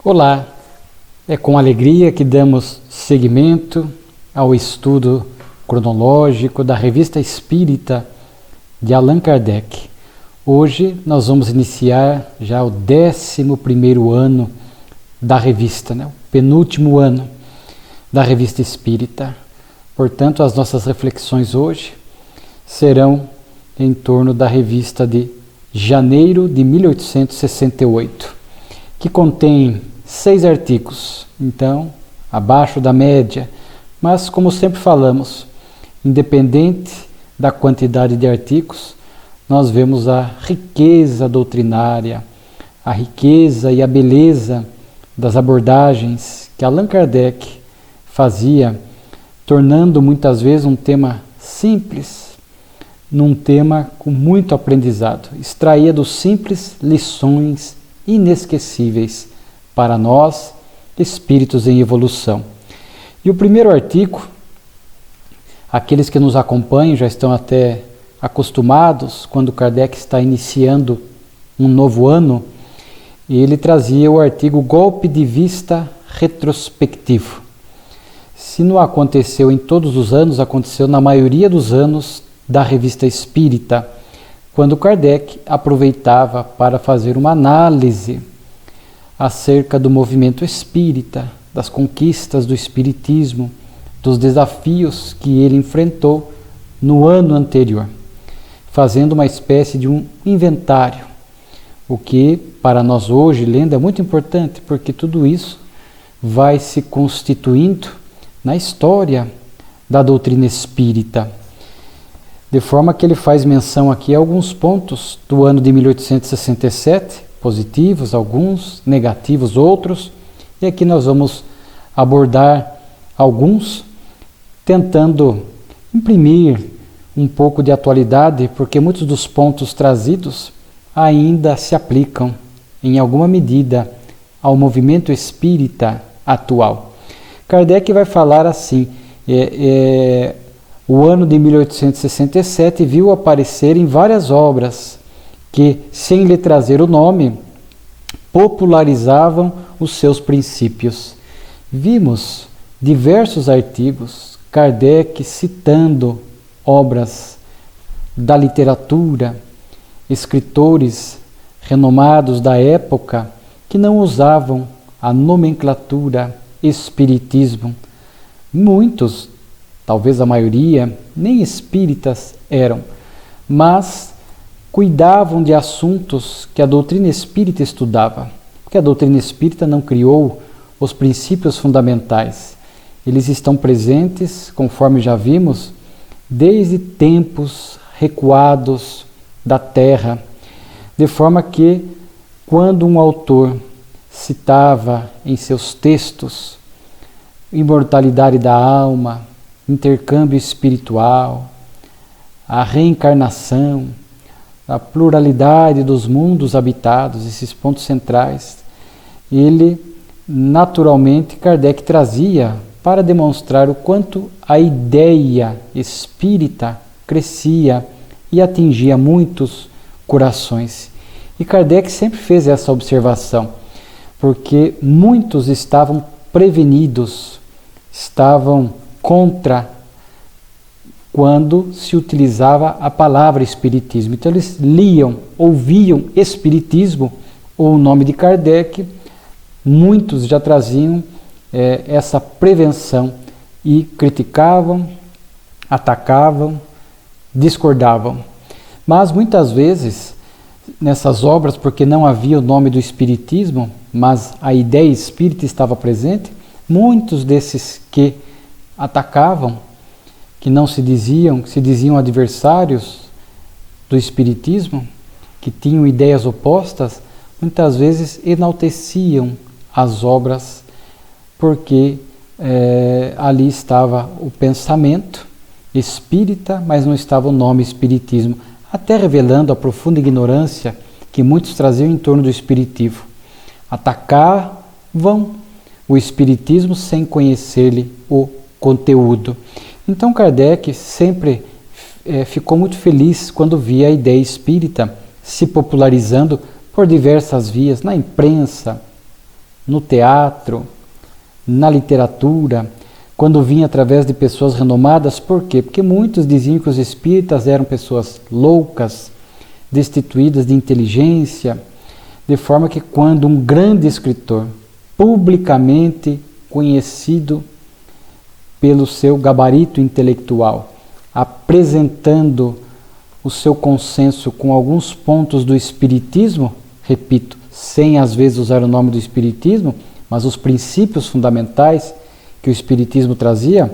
Olá, é com alegria que damos seguimento ao estudo cronológico da Revista Espírita de Allan Kardec. Hoje nós vamos iniciar já o 11º ano da revista, o penúltimo ano da Revista Espírita. Portanto, as nossas reflexões hoje serão em torno da revista de janeiro de 1868, que contém 6 artigos, então abaixo da média, mas como sempre falamos, independente da quantidade de artigos, nós vemos a riqueza doutrinária, a riqueza e a beleza das abordagens que Allan Kardec fazia, tornando muitas vezes um tema simples, num tema com muito aprendizado. Extraía do simples lições inesquecíveis para nós, espíritos em evolução. E o primeiro artigo, aqueles que nos acompanham já estão até acostumados, quando Kardec está iniciando um novo ano, ele trazia o artigo Golpe de Vista Retrospectivo. Se não aconteceu em todos os anos, aconteceu na maioria dos anos da Revista Espírita, quando Kardec aproveitava para fazer uma análise acerca do movimento espírita, das conquistas do espiritismo, dos desafios que ele enfrentou no ano anterior, fazendo uma espécie de um inventário, o que para nós hoje, lendo, é muito importante, porque tudo isso vai se constituindo na história da doutrina espírita. De forma que ele faz menção aqui a alguns pontos do ano de 1867, positivos alguns, negativos outros, e aqui nós vamos abordar alguns, tentando imprimir um pouco de atualidade, porque muitos dos pontos trazidos ainda se aplicam, em alguma medida, ao movimento espírita atual. Kardec vai falar assim, o ano de 1867 viu aparecer em várias obras que, sem lhe trazer o nome, popularizavam os seus princípios. Vimos diversos artigos, Kardec citando obras da literatura, escritores renomados da época que não usavam a nomenclatura espiritismo. Muitos, talvez a maioria, nem espíritas eram, mas cuidavam de assuntos que a doutrina espírita estudava, porque a doutrina espírita não criou os princípios fundamentais. Eles estão presentes, conforme já vimos, desde tempos recuados da Terra, de forma que, quando um autor citava em seus textos imortalidade da alma, intercâmbio espiritual, a reencarnação, a pluralidade dos mundos habitados, esses pontos centrais, ele, naturalmente, Kardec trazia para demonstrar o quanto a ideia espírita crescia e atingia muitos corações. E Kardec sempre fez essa observação, porque muitos estavam prevenidos, estavam contra quando se utilizava a palavra espiritismo. Então eles liam, ouviam espiritismo ou o nome de Kardec, muitos já traziam essa prevenção e criticavam, atacavam, discordavam. Mas muitas vezes nessas obras, porque não havia o nome do espiritismo, mas a ideia espírita estava presente, muitos desses que atacavam, que não se diziam adversários do espiritismo, que tinham ideias opostas, muitas vezes enalteciam as obras, porque ali estava o pensamento espírita, mas não estava o nome espiritismo, até revelando a profunda ignorância que muitos traziam em torno do espiritismo. Atacavam o espiritismo sem conhecer-lhe o conteúdo. Então Kardec sempre ficou muito feliz quando via a ideia espírita se popularizando por diversas vias, na imprensa, no teatro, na literatura, quando vinha através de pessoas renomadas. Por quê? Porque muitos diziam que os espíritas eram pessoas loucas, destituídas de inteligência, de forma que quando um grande escritor, publicamente conhecido pelo seu gabarito intelectual, apresentando o seu consenso com alguns pontos do espiritismo, repito, sem às vezes usar o nome do espiritismo, mas os princípios fundamentais que o espiritismo trazia,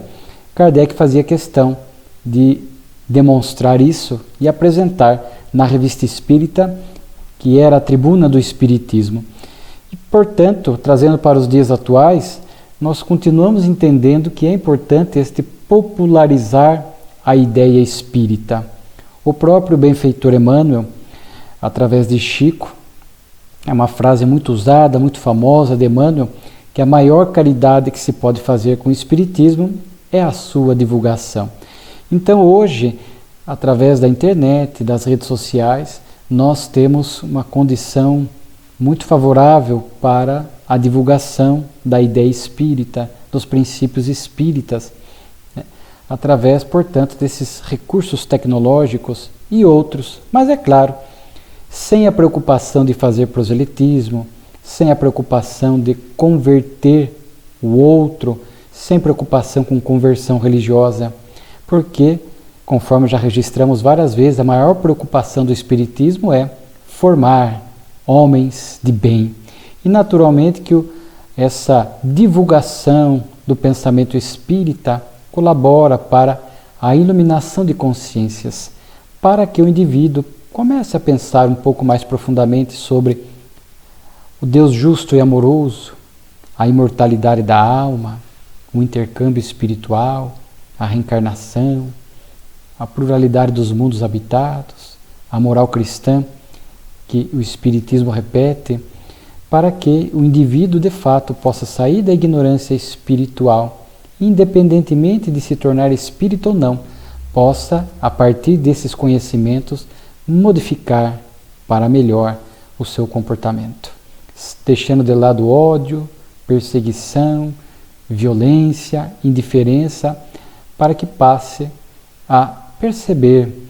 Kardec fazia questão de demonstrar isso e apresentar na Revista Espírita, que era a tribuna do espiritismo. E, portanto, trazendo para os dias atuais, nós continuamos entendendo que é importante este popularizar a ideia espírita. O próprio benfeitor Emmanuel, através de Chico, é uma frase muito usada, muito famosa de Emmanuel, que a maior caridade que se pode fazer com o espiritismo é a sua divulgação. Então hoje, através da internet, das redes sociais, nós temos uma condição muito favorável para a divulgação da ideia espírita, dos princípios espíritas, né? Através, portanto, desses recursos tecnológicos e outros, mas é claro, sem a preocupação de fazer proselitismo, sem a preocupação de converter o outro, sem preocupação com conversão religiosa, porque, conforme já registramos várias vezes, a maior preocupação do espiritismo é formar homens de bem. E naturalmente que essa divulgação do pensamento espírita colabora para a iluminação de consciências, para que o indivíduo comece a pensar um pouco mais profundamente sobre o Deus justo e amoroso, a imortalidade da alma, o intercâmbio espiritual, a reencarnação, a pluralidade dos mundos habitados, a moral cristã que o Espiritismo repete, para que o indivíduo de fato possa sair da ignorância espiritual, independentemente de se tornar espírito ou não, possa, a partir desses conhecimentos, modificar para melhor o seu comportamento, deixando de lado ódio, perseguição, violência, indiferença, para que passe a perceber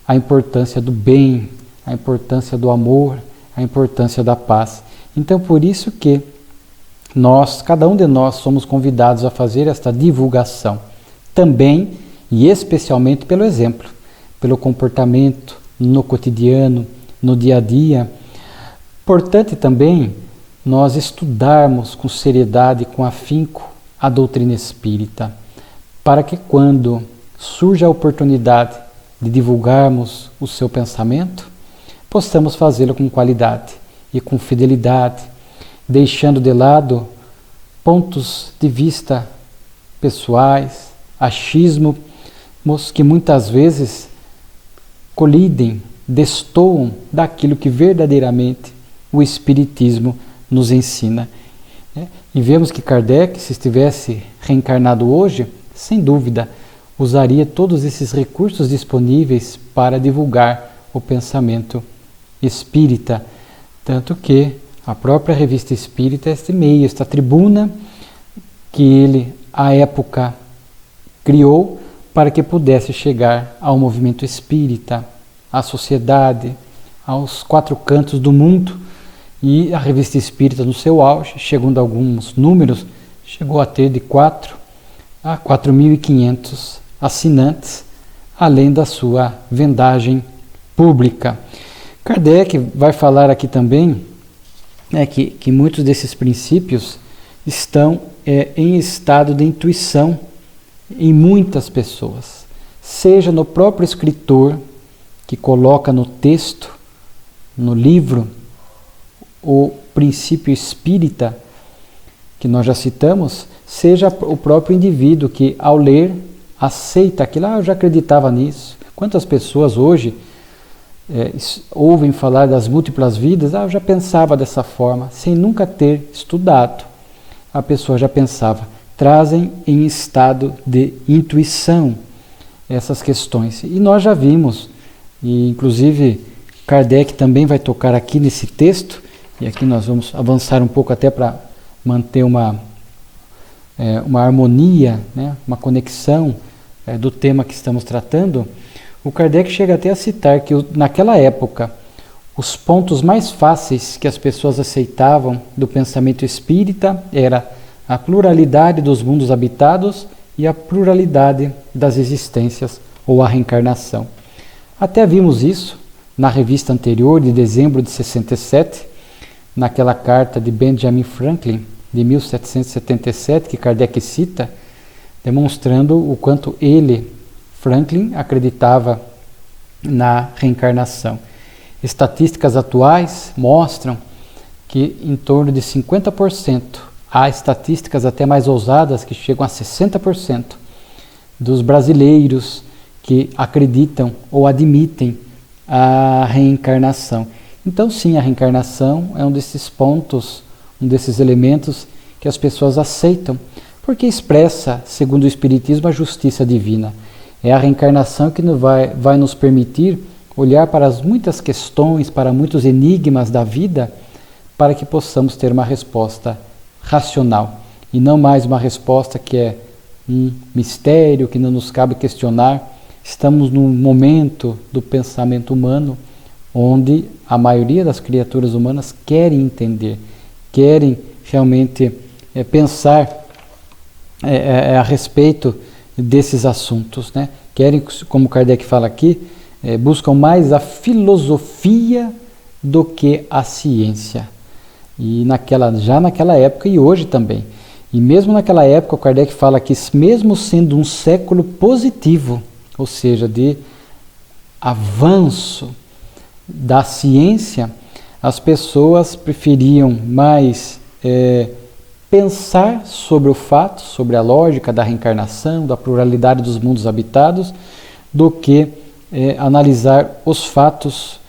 a importância do bem, a importância do amor, a importância da paz. Então, por isso que nós, cada um de nós, somos convidados a fazer esta divulgação, também e especialmente pelo exemplo, pelo comportamento no cotidiano, no dia a dia. Importante também nós estudarmos com seriedade, com afinco, a doutrina espírita, para que quando surja a oportunidade de divulgarmos o seu pensamento, possamos fazê-lo com qualidade e com fidelidade, deixando de lado pontos de vista pessoais, achismos que muitas vezes colidem, destoam daquilo que verdadeiramente o Espiritismo nos ensina. E vemos que Kardec, se estivesse reencarnado hoje, sem dúvida, usaria todos esses recursos disponíveis para divulgar o pensamento espírita. Tanto que a própria Revista Espírita é este meio, esta tribuna que ele, à época, criou para que pudesse chegar ao movimento espírita, à sociedade, aos quatro cantos do mundo. E a Revista Espírita, no seu auge, segundo alguns números, chegou a ter de 4 a 4.500 assinantes, além da sua vendagem pública. Kardec vai falar aqui também que muitos desses princípios estão em estado de intuição em muitas pessoas, seja no próprio escritor que coloca no texto, no livro, o princípio espírita que nós já citamos, seja o próprio indivíduo que, ao ler, aceita aquilo. Eu já acreditava nisso. Quantas pessoas hoje ouvem falar das múltiplas vidas? Eu já pensava dessa forma, sem nunca ter estudado. A pessoa já pensava. Trazem em estado de intuição essas questões. E nós já vimos, e inclusive Kardec também vai tocar aqui nesse texto, e aqui nós vamos avançar um pouco até para manter uma harmonia, né, uma conexão do tema que estamos tratando, o Kardec chega até a citar que naquela época os pontos mais fáceis que as pessoas aceitavam do pensamento espírita era a pluralidade dos mundos habitados e a pluralidade das existências ou a reencarnação. Até vimos isso na revista anterior, de dezembro de 67, naquela carta de Benjamin Franklin, de 1777, que Kardec cita, demonstrando o quanto ele, Franklin, acreditava na reencarnação. Estatísticas atuais mostram que em torno de 50%, há estatísticas até mais ousadas que chegam a 60% dos brasileiros que acreditam ou admitem a reencarnação. Então sim, a reencarnação é um desses pontos, um desses elementos que as pessoas aceitam, porque expressa, segundo o Espiritismo, a justiça divina. É a reencarnação que vai nos permitir olhar para as muitas questões, para muitos enigmas da vida, para que possamos ter uma resposta racional, e não mais uma resposta que é um mistério, que não nos cabe questionar. Estamos num momento do pensamento humano onde a maioria das criaturas humanas querem entender, querem realmente pensar a respeito desses assuntos, né? Querem, como Kardec fala aqui, buscam mais a filosofia do que a ciência. E já naquela época e hoje também. E mesmo naquela época, o Kardec fala que mesmo sendo um século positivo, ou seja, de avanço da ciência, as pessoas preferiam mais pensar sobre o fato, sobre a lógica da reencarnação, da pluralidade dos mundos habitados, do que analisar os fatos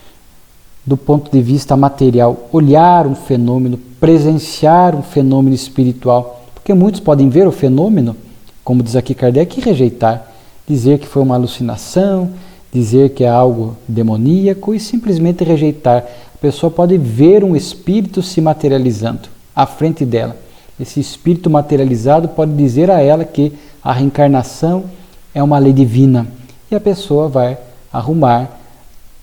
do ponto de vista material, olhar um fenômeno, presenciar um fenômeno espiritual, porque muitos podem ver o fenômeno, como diz aqui Kardec, e rejeitar, dizer que foi uma alucinação, dizer que é algo demoníaco e simplesmente rejeitar. A pessoa pode ver um espírito se materializando à frente dela. Esse espírito materializado pode dizer a ela que a reencarnação é uma lei divina, e a pessoa vai arrumar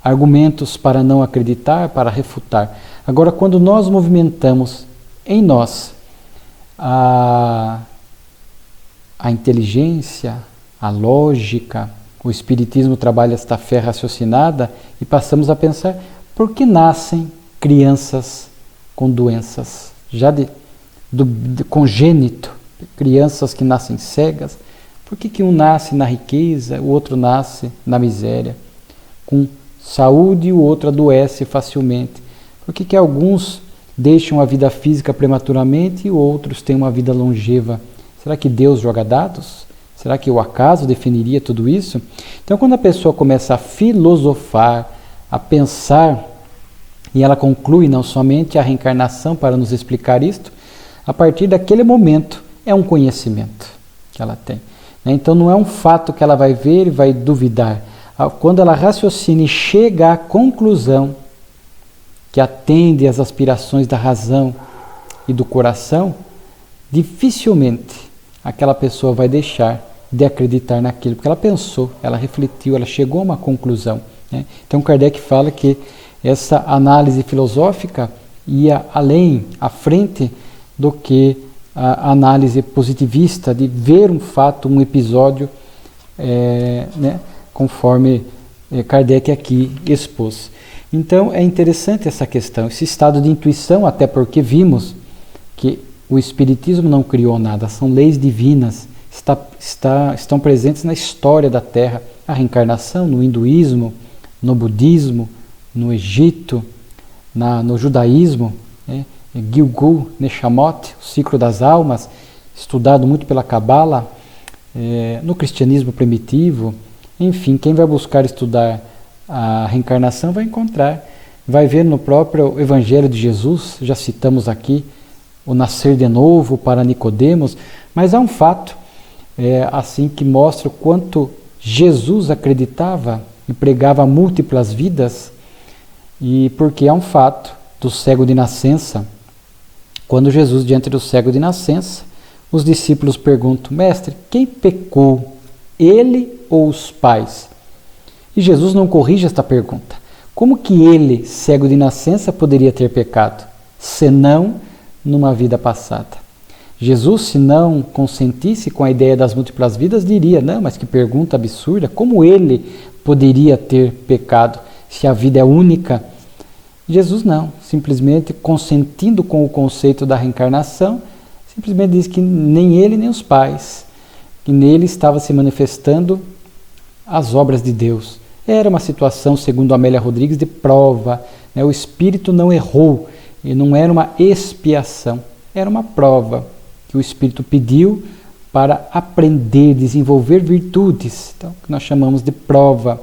argumentos para não acreditar, para refutar. Agora, quando nós movimentamos em nós a inteligência, a lógica, o Espiritismo trabalha esta fé raciocinada e passamos a pensar: por que nascem crianças com doenças? Já de congênito, crianças que nascem cegas. Por que um nasce na riqueza, o outro nasce na miséria? Com saúde e o outro adoece facilmente. Por que alguns deixam a vida física prematuramente e outros têm uma vida longeva? Será que Deus joga dados? Será que o acaso definiria tudo isso? Então, quando a pessoa começa a filosofar, a pensar, e ela conclui não somente a reencarnação para nos explicar isto, a partir daquele momento é um conhecimento que ela tem. Então não é um fato que ela vai ver e vai duvidar. Quando ela raciocina e chega à conclusão que atende às aspirações da razão e do coração, dificilmente aquela pessoa vai deixar de acreditar naquilo, porque ela pensou, ela refletiu, ela chegou a uma conclusão. Então Kardec fala que essa análise filosófica ia além, à frente do que a análise positivista de ver um fato, um episódio, conforme Kardec aqui expôs. Então é interessante essa questão, esse estado de intuição, até porque vimos que o Espiritismo não criou nada, são leis divinas, estão presentes na história da Terra, a reencarnação no hinduísmo, no budismo, no Egito, no judaísmo, Gilgul Neshamot, o ciclo das almas, estudado muito pela Cabala, no cristianismo primitivo. Enfim, quem vai buscar estudar a reencarnação vai encontrar, vai ver no próprio Evangelho de Jesus, já citamos aqui, o nascer de novo para Nicodemos, mas há um fato assim que mostra o quanto Jesus acreditava e pregava múltiplas vidas, e porque há um fato do cego de nascença, Quando Jesus, diante do cego de nascença, os discípulos perguntam: Mestre, quem pecou, ele ou os pais? E Jesus não corrige esta pergunta. Como que ele, cego de nascença, poderia ter pecado, senão numa vida passada? Jesus, se não consentisse com a ideia das múltiplas vidas, diria: não, mas que pergunta absurda, como ele poderia ter pecado se a vida é única? Jesus não, simplesmente consentindo com o conceito da reencarnação, simplesmente diz que nem ele nem os pais, que nele estava se manifestando as obras de Deus. Era uma situação, segundo Amélia Rodrigues, de prova, né? O Espírito não errou, e não era uma expiação, era uma prova que o Espírito pediu para aprender, desenvolver virtudes, então, que nós chamamos de prova.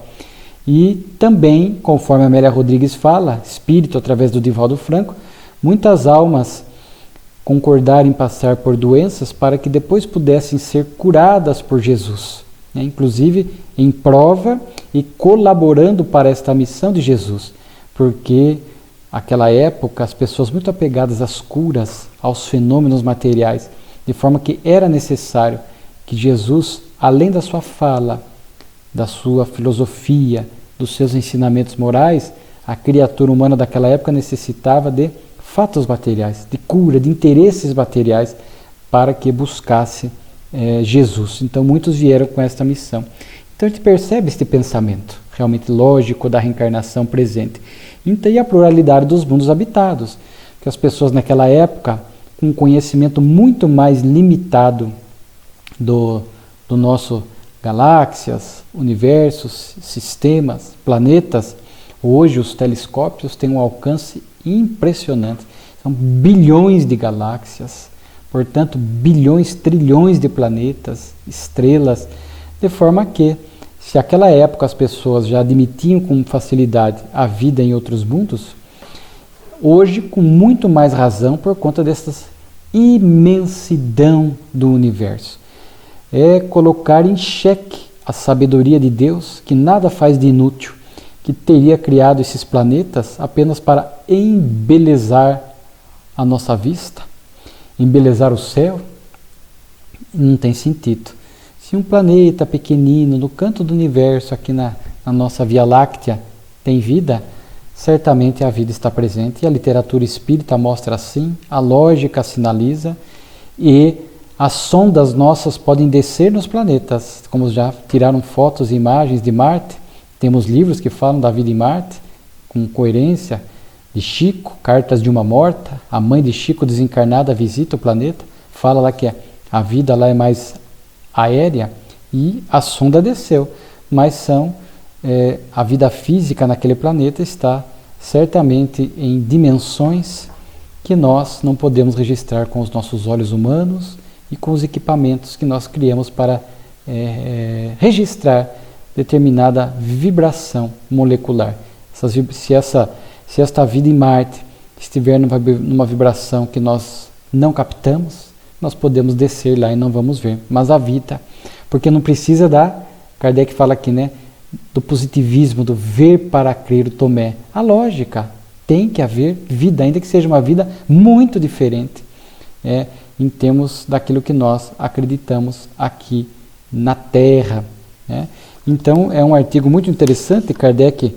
E também, conforme Amélia Rodrigues fala, Espírito através do Divaldo Franco, muitas almas concordaram em passar por doenças para que depois pudessem ser curadas por Jesus, né? Inclusive em prova e colaborando para esta missão de Jesus, porque naquela época as pessoas muito apegadas às curas, aos fenômenos materiais, de forma que era necessário que Jesus, além da sua fala, da sua filosofia, dos seus ensinamentos morais, a criatura humana daquela época necessitava de fatos materiais, de cura, de interesses materiais, para que buscasse Jesus. Então muitos vieram com esta missão. Então a gente percebe este pensamento realmente lógico da reencarnação presente. Então, e a pluralidade dos mundos habitados, que as pessoas naquela época, com um conhecimento muito mais limitado do nosso galáxias, universos, sistemas, planetas, hoje os telescópios têm um alcance impressionante. São bilhões de galáxias, portanto, bilhões, trilhões de planetas, estrelas, de forma que, se naquela época as pessoas já admitiam com facilidade a vida em outros mundos, hoje, com muito mais razão, por conta dessa imensidão do universo. É colocar em xeque a sabedoria de Deus, que nada faz de inútil, que teria criado esses planetas apenas para embelezar a nossa vista, embelezar o céu. Não tem sentido. Se um planeta pequenino, no canto do universo, aqui na nossa Via Láctea, tem vida, certamente a vida está presente, e a literatura espírita mostra assim, a lógica sinaliza, e as sondas nossas podem descer nos planetas, como já tiraram fotos e imagens de Marte. Temos livros que falam da vida em Marte, com coerência, de Chico, Cartas de uma Morta, a mãe de Chico desencarnada visita o planeta, fala lá que a vida lá é mais aérea, e a sonda desceu, mas a vida física naquele planeta está certamente em dimensões que nós não podemos registrar com os nossos olhos humanos e com os equipamentos que nós criamos para registrar determinada vibração molecular. Se esta vida em Marte estiver numa vibração que nós não captamos, nós podemos descer lá e não vamos ver. Mas a vida, porque não precisa Kardec fala aqui, né, do positivismo, do ver para crer, o Tomé. A lógica, tem que haver vida, ainda que seja uma vida muito diferente, em termos daquilo que nós acreditamos aqui na Terra, né? Então é um artigo muito interessante. Kardec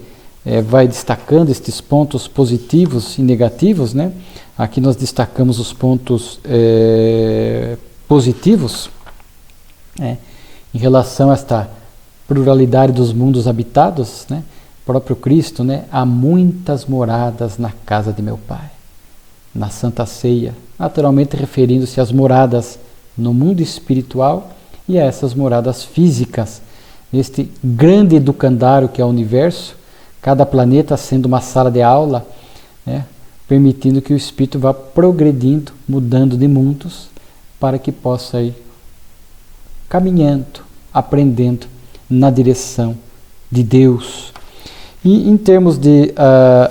vai destacando estes pontos positivos e negativos, né? Aqui nós destacamos os pontos positivos, em relação a esta pluralidade dos mundos habitados, né? O próprio Cristo, né? Há muitas moradas na casa de meu Pai, na Santa Ceia, naturalmente referindo-se às moradas no mundo espiritual e a essas moradas físicas, neste grande educandário que é o universo, cada planeta sendo uma sala de aula, né? Permitindo que o espírito vá progredindo, mudando de mundos, para que possa ir caminhando, aprendendo na direção de Deus. E em termos de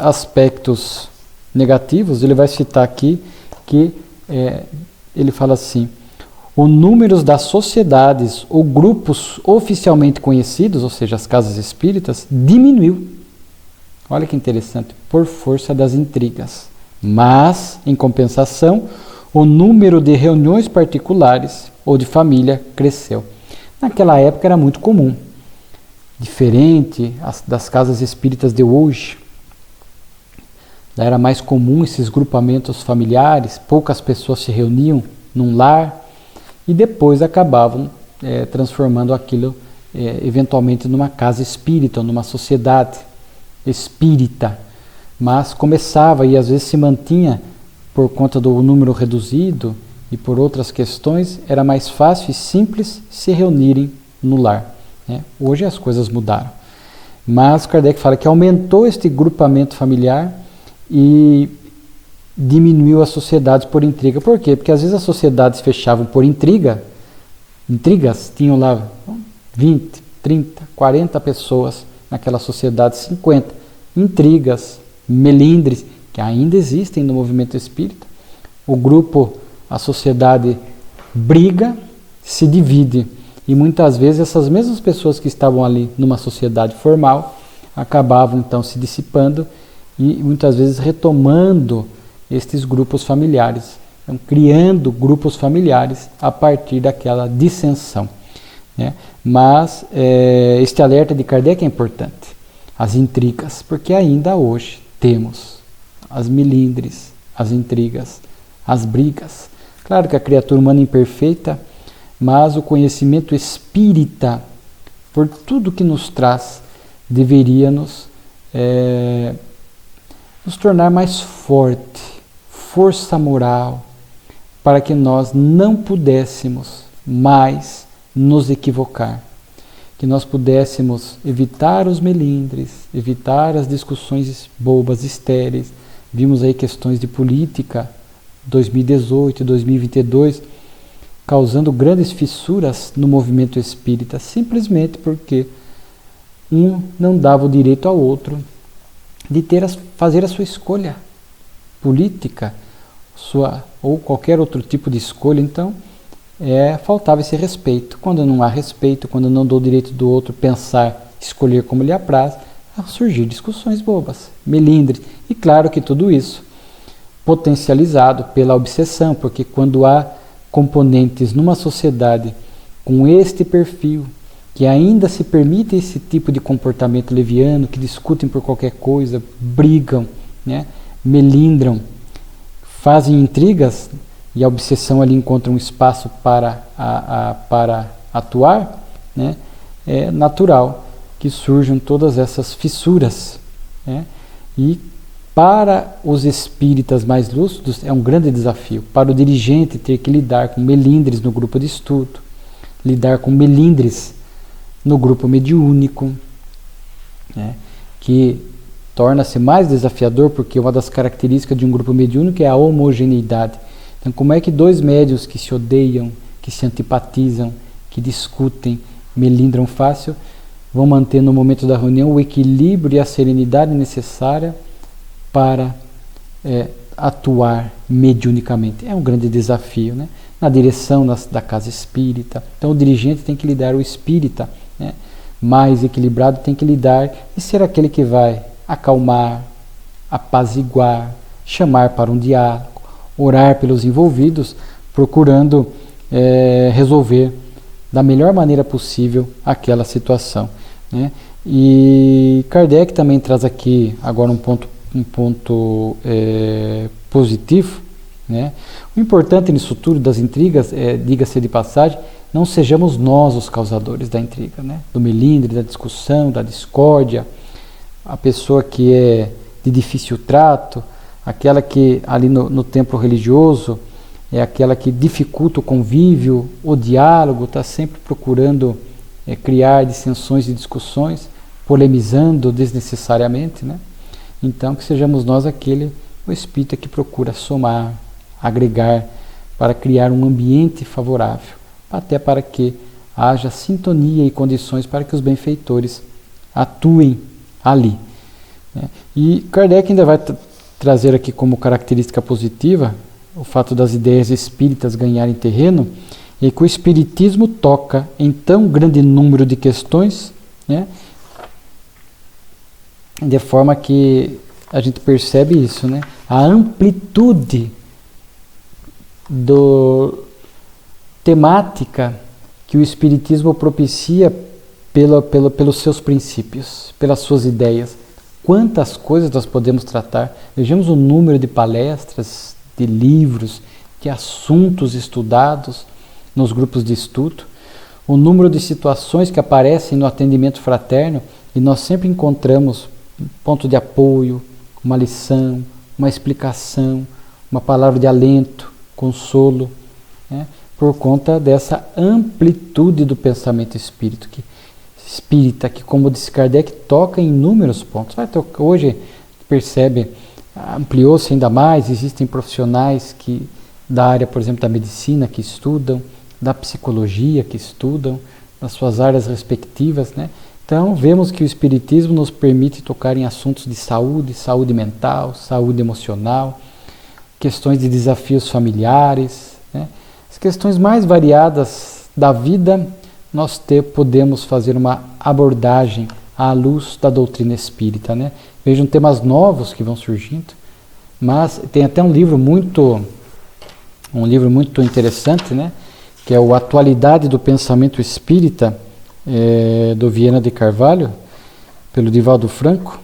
aspectos negativos, ele vai citar aqui que ele fala assim: o número das sociedades ou grupos oficialmente conhecidos, ou seja, as casas espíritas, diminuiu. Olha que interessante, por força das intrigas. Mas, em compensação, o número de reuniões particulares ou de família cresceu. Naquela época era muito comum, diferente das casas espíritas de hoje. Era mais comum esses grupamentos familiares, poucas pessoas se reuniam num lar e depois acabavam transformando aquilo eventualmente numa casa espírita, numa sociedade espírita. Mas começava e às vezes se mantinha por conta do número reduzido e por outras questões, era mais fácil e simples se reunirem no lar. Hoje as coisas mudaram. Mas Kardec fala que aumentou este grupamento familiar e diminuiu as sociedades por intriga. Por quê? Porque às vezes as sociedades fechavam por intrigas, tinham lá 20, 30, 40 pessoas naquela sociedade, 50. Intrigas, melindres, que ainda existem no movimento espírita. O grupo, a sociedade briga, se divide. E muitas vezes essas mesmas pessoas que estavam ali numa sociedade formal acabavam então se dissipando e muitas vezes retomando estes grupos familiares, então, criando grupos familiares a partir daquela dissensão. Mas este alerta de Kardec é importante. As intrigas, porque ainda hoje temos as melindres, as intrigas, as brigas. Claro que a criatura humana é imperfeita, mas o conhecimento espírita, por tudo que nos traz, deveria nos tornar mais forte, força moral, para que nós não pudéssemos mais nos equivocar, que nós pudéssemos evitar os melindres, evitar as discussões bobas, estéreis. Vimos aí questões de política, 2018 e 2022, causando grandes fissuras no movimento espírita, simplesmente porque um não dava o direito ao outro de fazer a sua escolha política, ou qualquer outro tipo de escolha. Então, faltava esse respeito. Quando não há respeito, quando não dou o direito do outro pensar, escolher como lhe apraz, surgir discussões bobas, melindres. E claro que tudo isso potencializado pela obsessão, porque quando há componentes numa sociedade com este perfil, que ainda se permite esse tipo de comportamento leviano, que discutem por qualquer coisa, brigam, melindram, fazem intrigas, e a obsessão ali encontra um espaço para atuar, é natural que surjam todas essas fissuras. E para os espíritas mais lúcidos é um grande desafio. Para o dirigente ter que lidar com melindres no grupo de estudo, lidar com melindres no grupo mediúnico, que torna-se mais desafiador, porque uma das características de um grupo mediúnico é a homogeneidade. Então, como é que dois médiuns que se odeiam, que se antipatizam, que discutem, melindram fácil, vão manter no momento da reunião o equilíbrio e a serenidade necessária para atuar mediunicamente? É um grande desafio, na direção da casa espírita. Então o dirigente tem que lidar, o espírita mais equilibrado tem que lidar e ser aquele que vai acalmar, apaziguar, chamar para um diálogo, orar pelos envolvidos, procurando resolver da melhor maneira possível aquela situação. E Kardec também traz aqui agora um ponto positivo. O importante nisso tudo das intrigas, diga-se de passagem, não sejamos nós os causadores da intriga, do melindre, da discussão, da discórdia, a pessoa que é de difícil trato, aquela que ali no templo religioso é aquela que dificulta o convívio, o diálogo, está sempre procurando criar dissensões e discussões, polemizando desnecessariamente. Então, que sejamos nós o espírita que procura somar, agregar, para criar um ambiente favorável, até para que haja sintonia e condições para que os benfeitores atuem ali. E Kardec ainda vai trazer aqui como característica positiva o fato das ideias espíritas ganharem terreno, e que o espiritismo toca em tão grande número de questões, de forma que a gente percebe isso, a amplitude temática que o Espiritismo propicia pelos seus princípios, pelas suas ideias. Quantas coisas nós podemos tratar? Vejamos o número de palestras, de livros, de assuntos estudados nos grupos de estudo, o número de situações que aparecem no atendimento fraterno e nós sempre encontramos um ponto de apoio, uma lição, uma explicação, uma palavra de alento, consolo, né? Por conta dessa amplitude do pensamento espírita, que, como disse Kardec, toca em inúmeros pontos. Hoje, percebe, ampliou-se ainda mais, existem profissionais da área, por exemplo, da medicina, que estudam, da psicologia, que estudam, nas suas áreas respectivas, né? Então, vemos que o Espiritismo nos permite tocar em assuntos de saúde, saúde mental, saúde emocional, questões de desafios familiares, né? As questões mais variadas da vida, nós podemos fazer uma abordagem à luz da doutrina espírita, né? Vejam temas novos que vão surgindo, mas tem até um livro muito interessante, né? Que é o Atualidade do Pensamento Espírita, do Viana de Carvalho, pelo Divaldo Franco.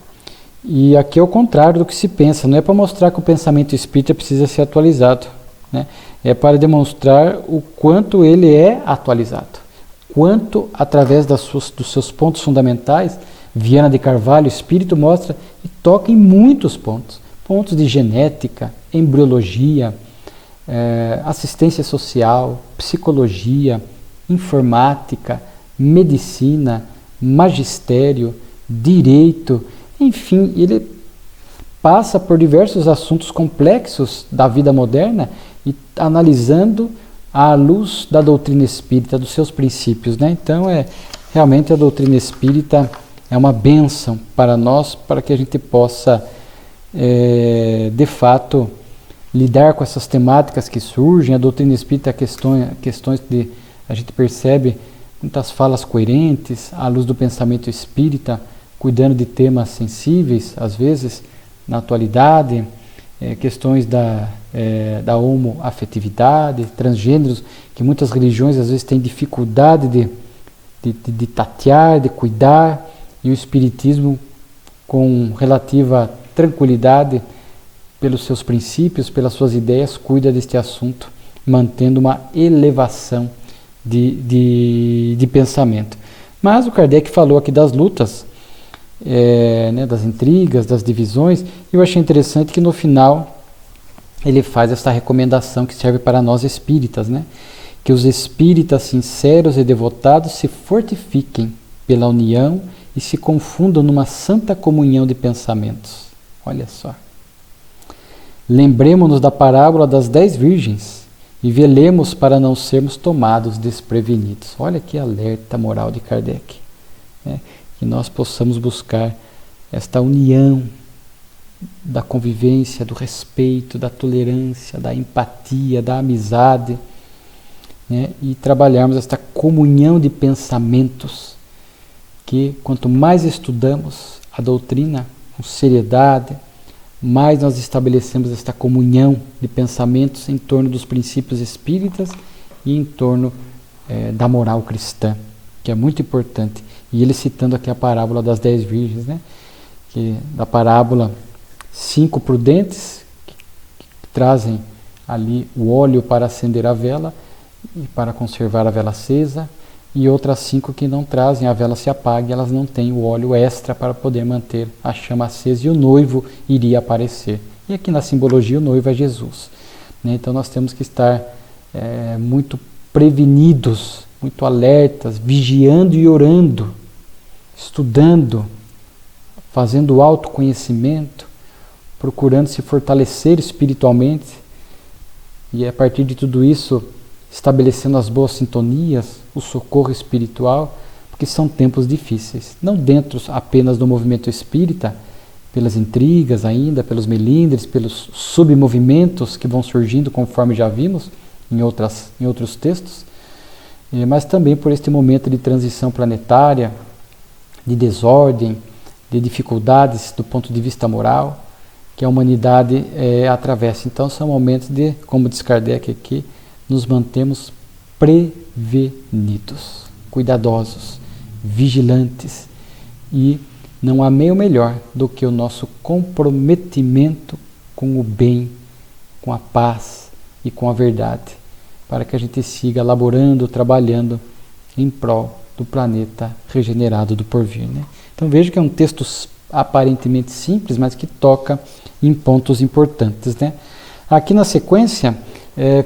E aqui é o contrário do que se pensa, não é para mostrar que o pensamento espírita precisa ser atualizado, né? É para demonstrar o quanto ele é atualizado, quanto através dos seus pontos fundamentais, Viana de Carvalho, o Espírito mostra e toca em muitos pontos de genética, embriologia, assistência social, psicologia, informática, medicina, magistério, direito, enfim, ele passa por diversos assuntos complexos da vida moderna e analisando à luz da doutrina espírita, dos seus princípios, né? Então, realmente a doutrina espírita é uma bênção para nós, para que a gente possa, de fato, lidar com essas temáticas que surgem. A doutrina espírita, questões de, a gente percebe muitas falas coerentes à luz do pensamento espírita, cuidando de temas sensíveis, às vezes, na atualidade, questões da homoafetividade, transgêneros, que muitas religiões às vezes têm dificuldade de tatear, de cuidar, e o Espiritismo, com relativa tranquilidade, pelos seus princípios, pelas suas ideias, cuida deste assunto, mantendo uma elevação de pensamento. Mas o Kardec falou aqui das lutas, das intrigas, das divisões, e eu achei interessante que no final ele faz essa recomendação que serve para nós espíritas, né? Que os espíritas sinceros e devotados se fortifiquem pela união e se confundam numa santa comunhão de pensamentos. Olha só. Lembremos-nos da parábola das 10 virgens e velemos para não sermos tomados desprevenidos. Olha que alerta moral de Kardec, né? Que nós possamos buscar esta união da convivência, do respeito, da tolerância, da empatia, da amizade, né? E trabalharmos esta comunhão de pensamentos, que quanto mais estudamos a doutrina com seriedade, mais nós estabelecemos esta comunhão de pensamentos em torno dos princípios espíritas e em torno da moral cristã, que é muito importante. E ele citando aqui a parábola das 10 virgens, né? Que da parábola, 5 prudentes que trazem ali o óleo para acender a vela e para conservar a vela acesa, e outras 5 que não trazem, a vela se apaga e elas não têm o óleo extra para poder manter a chama acesa, e o noivo iria aparecer. E aqui na simbologia o noivo é Jesus, né? Então nós temos que estar muito prevenidos, muito alertas, vigiando e orando, estudando, fazendo autoconhecimento, procurando se fortalecer espiritualmente, e a partir de tudo isso estabelecendo as boas sintonias, o socorro espiritual, porque são tempos difíceis, não dentro apenas do movimento espírita, pelas intrigas ainda, pelos melindres, pelos submovimentos que vão surgindo, conforme já vimos em outros textos, mas também por este momento de transição planetária, de desordem, de dificuldades do ponto de vista moral, que a humanidade atravessa. Então são momentos de, como diz Kardec aqui, nos mantemos prevenidos, cuidadosos, vigilantes, e não há meio melhor do que o nosso comprometimento com o bem, com a paz e com a verdade, para que a gente siga laborando, trabalhando em prol do planeta regenerado do porvir, né? Então veja que é um texto aparentemente simples, mas que toca em pontos importantes, né? Aqui na sequência,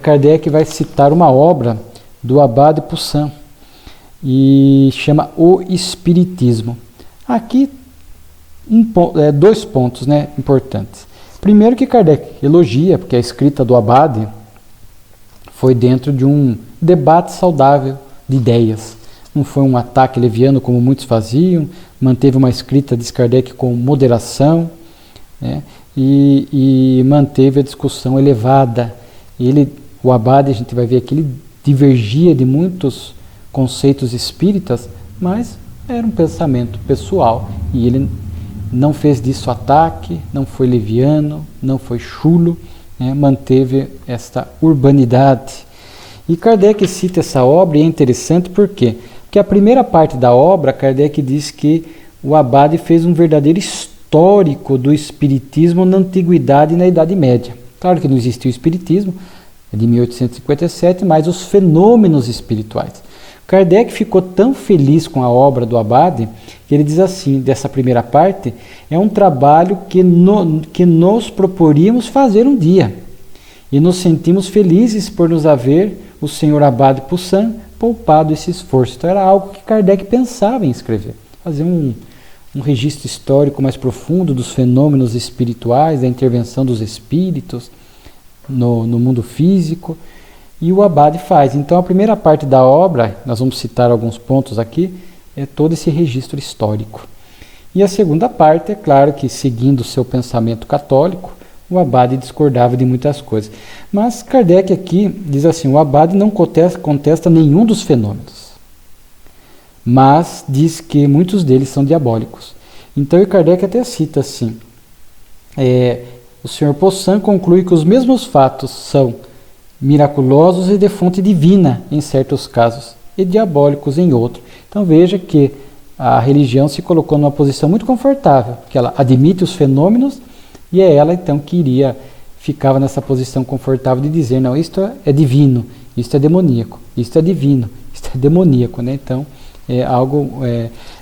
Kardec vai citar uma obra do Abade Poussin e chama O Espiritismo. Aqui dois pontos, né, importantes. Primeiro, que Kardec elogia, porque a escrita do Abade foi dentro de um debate saudável de ideias. Não foi um ataque leviano como muitos faziam, manteve uma escrita, diz Kardec, com moderação, né, e manteve a discussão elevada. O Abade, a gente vai ver que ele divergia de muitos conceitos espíritas, mas era um pensamento pessoal, e ele não fez disso ataque, não foi leviano, não foi chulo, né, manteve esta urbanidade. E Kardec cita essa obra, e é interessante por quê? Porque a primeira parte da obra, Kardec diz que o Abade fez um verdadeiro histórico do Espiritismo na Antiguidade e na Idade Média. Claro que não existia o Espiritismo, é de 1857, mas os fenômenos espirituais. Kardec ficou tão feliz com a obra do Abade, que ele diz assim, dessa primeira parte, é um trabalho que nos proporíamos fazer um dia. E nos sentimos felizes por nos haver o senhor Abade Poussin poupado esse esforço. Então era algo que Kardec pensava em escrever, fazer um registro histórico mais profundo dos fenômenos espirituais, da intervenção dos espíritos no mundo físico, e o Abade faz. Então a primeira parte da obra, nós vamos citar alguns pontos aqui, é todo esse registro histórico. E a segunda parte, é claro que seguindo o seu pensamento católico, o Abade discordava de muitas coisas. Mas Kardec aqui diz assim, o Abade não contesta nenhum dos fenômenos, mas diz que muitos deles são diabólicos. Então Kardec até cita assim, o Sr. Poussin conclui que os mesmos fatos são miraculosos e de fonte divina em certos casos, e diabólicos em outros. Então veja que a religião se colocou numa posição muito confortável, que ela admite os fenômenos, e é ela então que ficava nessa posição confortável de dizer, não, isto é divino, isto é demoníaco, isto é divino, isto é demoníaco, né? Então é algo...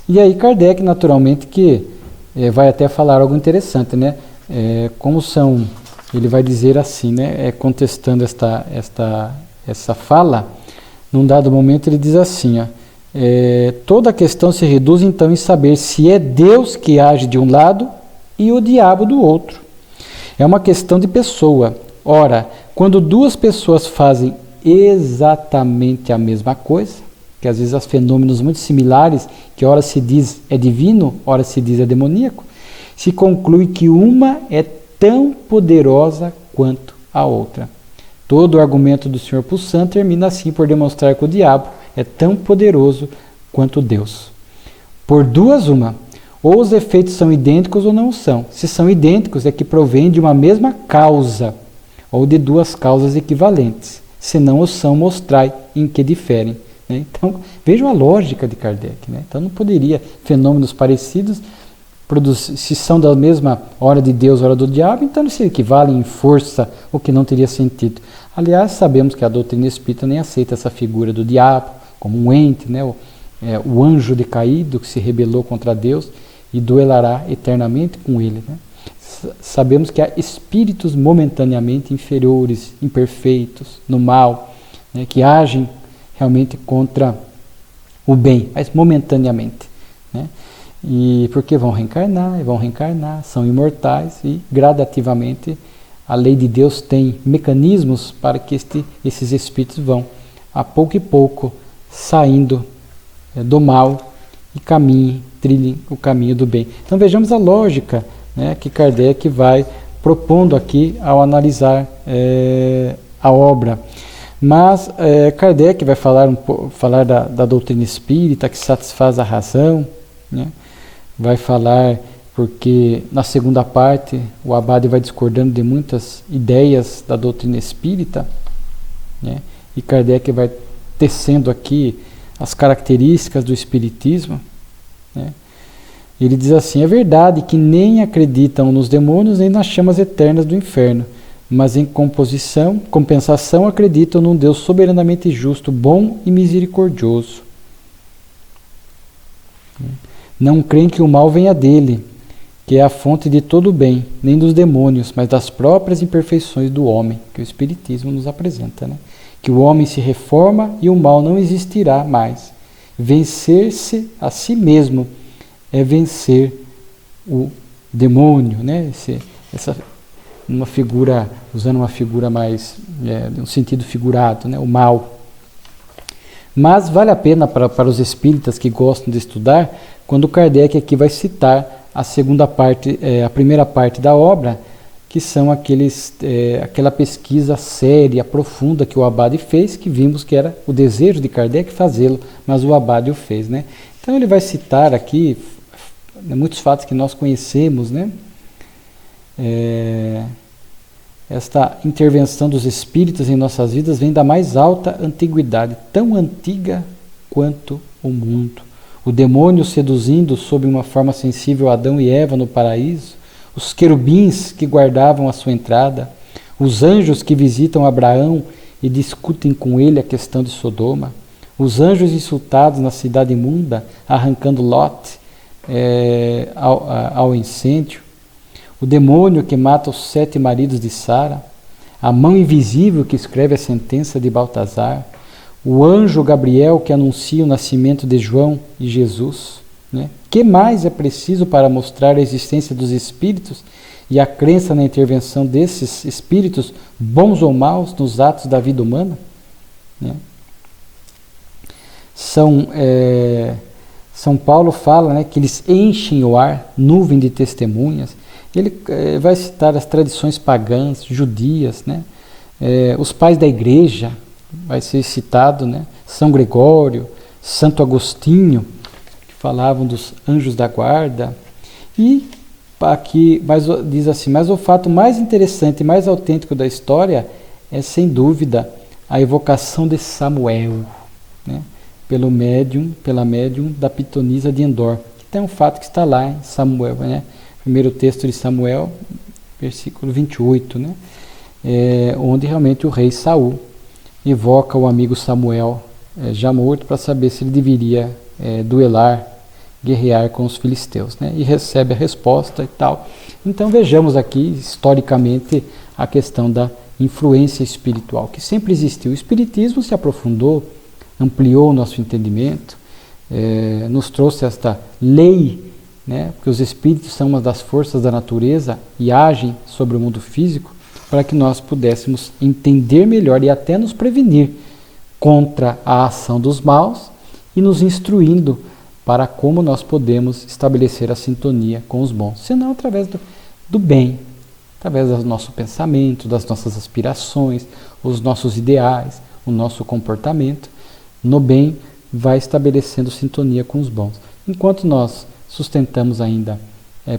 E aí Kardec, naturalmente, que vai até falar algo interessante, né? Como são... Ele vai dizer assim, né? Contestando essa fala, num dado momento ele diz assim, toda a questão se reduz então em saber se é Deus que age de um lado e o diabo do outro. É uma questão de pessoa. Ora, quando duas pessoas fazem exatamente a mesma coisa, que às vezes há fenômenos muito similares, que ora se diz é divino, ora se diz é demoníaco, se conclui que uma é tão poderosa quanto a outra. Todo o argumento do Sr. Poussin termina assim por demonstrar que o diabo é tão poderoso quanto Deus. Por duas uma, ou os efeitos são idênticos ou não são. Se são idênticos, é que provém de uma mesma causa, ou de duas causas equivalentes. Se não o são, mostrai em que diferem. Né? Então, vejam a lógica de Kardec. Né? Então, não poderia fenômenos parecidos se são da mesma hora de Deus, hora do diabo, então não se equivalem em força, o que não teria sentido. Aliás, sabemos que a doutrina espírita nem aceita essa figura do diabo como um ente, né? O anjo decaído que se rebelou contra Deus e duelará eternamente com ele. Né? Sabemos que há espíritos momentaneamente inferiores, imperfeitos, no mal, né? Que agem realmente contra o bem, mas momentaneamente. Né? E porque vão reencarnar, são imortais e gradativamente a lei de Deus tem mecanismos para que esses espíritos vão a pouco e pouco saindo do mal e trilhem o caminho do bem. Então vejamos a lógica, né, que Kardec vai propondo aqui ao analisar a obra. Mas Kardec vai falar da doutrina espírita que satisfaz a razão, né? Vai falar porque na segunda parte o Abade vai discordando de muitas ideias da doutrina espírita, né? E Kardec vai tecendo aqui as características do espiritismo, né? Ele diz assim: é verdade que nem acreditam nos demônios nem nas chamas eternas do inferno, mas em compensação acreditam num Deus soberanamente justo, bom e misericordioso. Não creem que o mal venha dele, que é a fonte de todo o bem, nem dos demônios, mas das próprias imperfeições do homem, que o Espiritismo nos apresenta, né? Que o homem se reforma e o mal não existirá mais. Vencer-se a si mesmo é vencer o demônio, né? Uma figura, usando uma figura mais, de um sentido figurado, né? O mal. Mas vale a pena para os espíritas que gostam de estudar, quando Kardec aqui vai citar a segunda parte, a primeira parte da obra, que são aquela pesquisa séria, profunda que o Abade fez, que vimos que era o desejo de Kardec fazê-lo, mas o Abade o fez, né? Então ele vai citar aqui muitos fatos que nós conhecemos, né? Esta intervenção dos espíritos em nossas vidas vem da mais alta antiguidade, tão antiga quanto o mundo. O demônio seduzindo sob uma forma sensível Adão e Eva no paraíso, os querubins que guardavam a sua entrada, os anjos que visitam Abraão e discutem com ele a questão de Sodoma, os anjos insultados na cidade imunda, arrancando Lot ao incêndio, o demônio que mata os 7 maridos de Sara, a mão invisível que escreve a sentença de Baltazar, o anjo Gabriel que anuncia o nascimento de João e Jesus, né? Que mais é preciso para mostrar a existência dos espíritos e a crença na intervenção desses espíritos, bons ou maus, nos atos da vida humana, né? São Paulo fala, né, que eles enchem o ar, nuvem de testemunhas. Ele vai citar as tradições pagãs, judias, né? Os pais da igreja, vai ser citado, né? São Gregório, Santo Agostinho, que falavam dos anjos da guarda. E aqui diz assim: mas o fato mais interessante e mais autêntico da história é, sem dúvida, a evocação de Samuel, né? Pela médium da pitonisa de Endor, que tem um fato que está lá em Samuel, né? Primeiro texto de Samuel, versículo 28, né? Onde realmente o rei Saul evoca o amigo Samuel, já morto, para saber se ele deveria guerrear com os filisteus, né? E recebe a resposta e tal. Então vejamos aqui, historicamente, a questão da influência espiritual, que sempre existiu. O Espiritismo se aprofundou, ampliou o nosso entendimento, nos trouxe esta lei, né? Porque os espíritos são uma das forças da natureza e agem sobre o mundo físico, para que nós pudéssemos entender melhor e até nos prevenir contra a ação dos maus e nos instruindo para como nós podemos estabelecer a sintonia com os bons, senão através do bem, através do nosso pensamento, das nossas aspirações, os nossos ideais, o nosso comportamento. No bem vai estabelecendo sintonia com os bons. Enquanto nós sustentamos ainda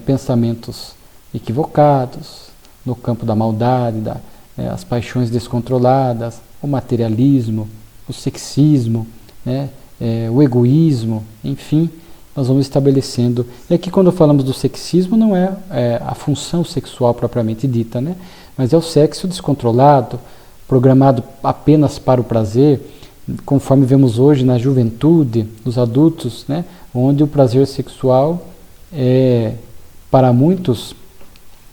pensamentos equivocados, no campo da maldade, as paixões descontroladas, o materialismo, o sexismo, né, o egoísmo, enfim, nós vamos estabelecendo. E aqui, quando falamos do sexismo, não é a função sexual propriamente dita, né, mas é o sexo descontrolado, programado apenas para o prazer, conforme vemos hoje na juventude, nos adultos, né, onde o prazer sexual é, para muitos,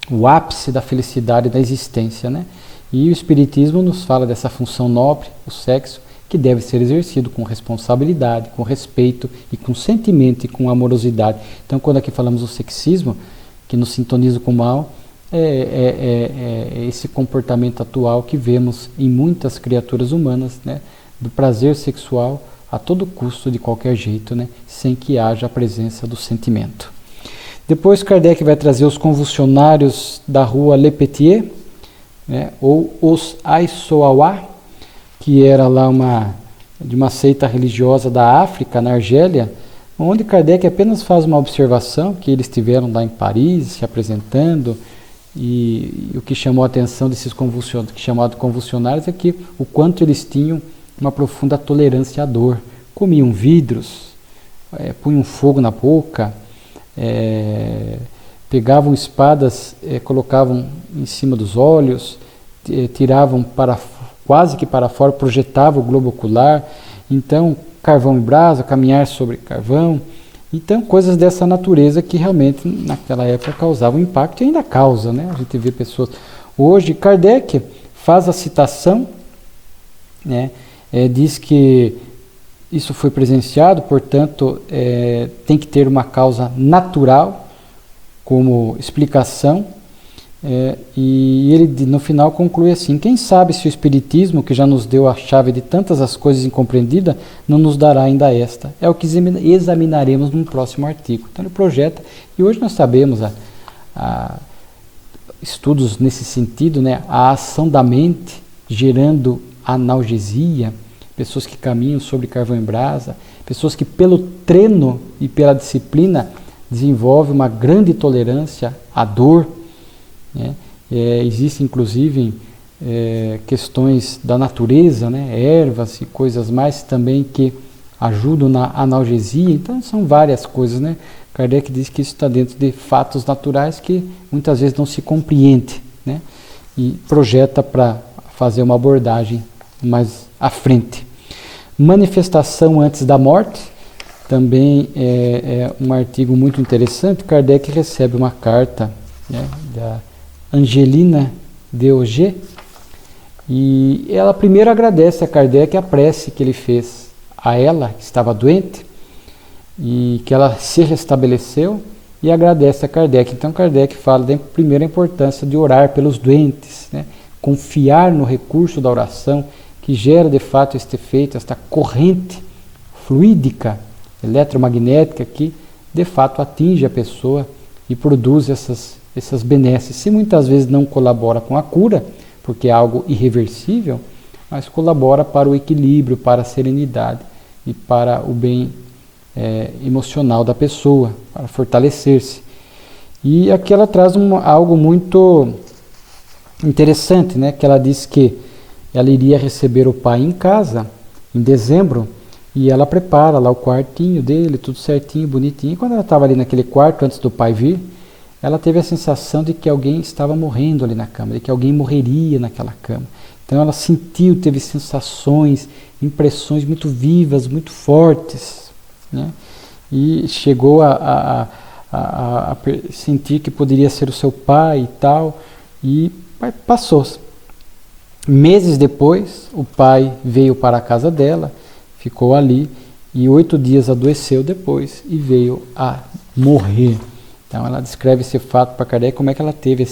o ápice da felicidade da existência, né? E o Espiritismo nos fala dessa função nobre, o sexo, que deve ser exercido com responsabilidade, com respeito e com sentimento e com amorosidade. Então, quando aqui falamos do sexismo, que nos sintoniza com o mal, é esse comportamento atual que vemos em muitas criaturas humanas, né? Do prazer sexual a todo custo, de qualquer jeito, né? Sem que haja a presença do sentimento. Depois Kardec vai trazer os convulsionários da rua Le Petier, né, ou os Aisoawa, que era lá de uma seita religiosa da África, na Argélia, onde Kardec apenas faz uma observação, que eles estiveram lá em Paris, se apresentando, e o que chamou a atenção desses convulsionários é que o quanto eles tinham uma profunda tolerância à dor. Comiam vidros, punham fogo na boca, pegavam espadas, colocavam em cima dos olhos, tiravam quase que para fora, projetavam o globo ocular. Então, carvão em brasa, caminhar sobre carvão. Então, coisas dessa natureza que realmente naquela época causavam impacto e ainda causa, né? A gente vê pessoas... Hoje, Kardec faz a citação, né? Diz que isso foi presenciado, portanto, tem que ter uma causa natural como explicação. E ele no final conclui assim: quem sabe se o Espiritismo, que já nos deu a chave de tantas as coisas incompreendidas, não nos dará ainda esta. É o que examinaremos num próximo artigo. Então ele projeta, e hoje nós sabemos estudos nesse sentido, né, a ação da mente gerando analgesia, pessoas que caminham sobre carvão em brasa, pessoas que pelo treino e pela disciplina desenvolvem uma grande tolerância à dor. Existem inclusive questões da natureza, né, ervas e coisas mais também que ajudam na analgesia. Então são várias coisas, né? Kardec diz que isso está dentro de fatos naturais que muitas vezes não se compreende, né? E projeta para fazer uma abordagem mais à frente. Manifestação antes da morte também é um artigo muito interessante. Kardec recebe uma carta, né, da Angelina de Auger, e ela primeiro agradece a Kardec a prece que ele fez a ela, que estava doente, e que ela se restabeleceu, e agradece a Kardec. Então Kardec fala da primeira importância de orar pelos doentes, né? Confiar no recurso da oração, que gera de fato este efeito, esta corrente fluídica, eletromagnética, que de fato atinge a pessoa e produz essas benesses. Se muitas vezes não colabora com a cura, porque é algo irreversível, mas colabora para o equilíbrio, para a serenidade e para o bem emocional da pessoa, para fortalecer-se. E aqui ela traz algo muito interessante, né? Que ela diz que ela iria receber o pai em casa em dezembro, e ela prepara lá o quartinho dele, tudo certinho, bonitinho. E quando ela estava ali naquele quarto, antes do pai vir, ela teve a sensação de que alguém estava morrendo ali na cama, de que alguém morreria naquela cama. Então ela sentiu, teve sensações, impressões muito vivas, muito fortes, né? E chegou a sentir que poderia ser o seu pai e tal, e passou. Meses depois, o pai veio para a casa dela, ficou ali, e 8 dias adoeceu depois e veio a morrer. Então ela descreve esse fato para Kardec, como é que ela teve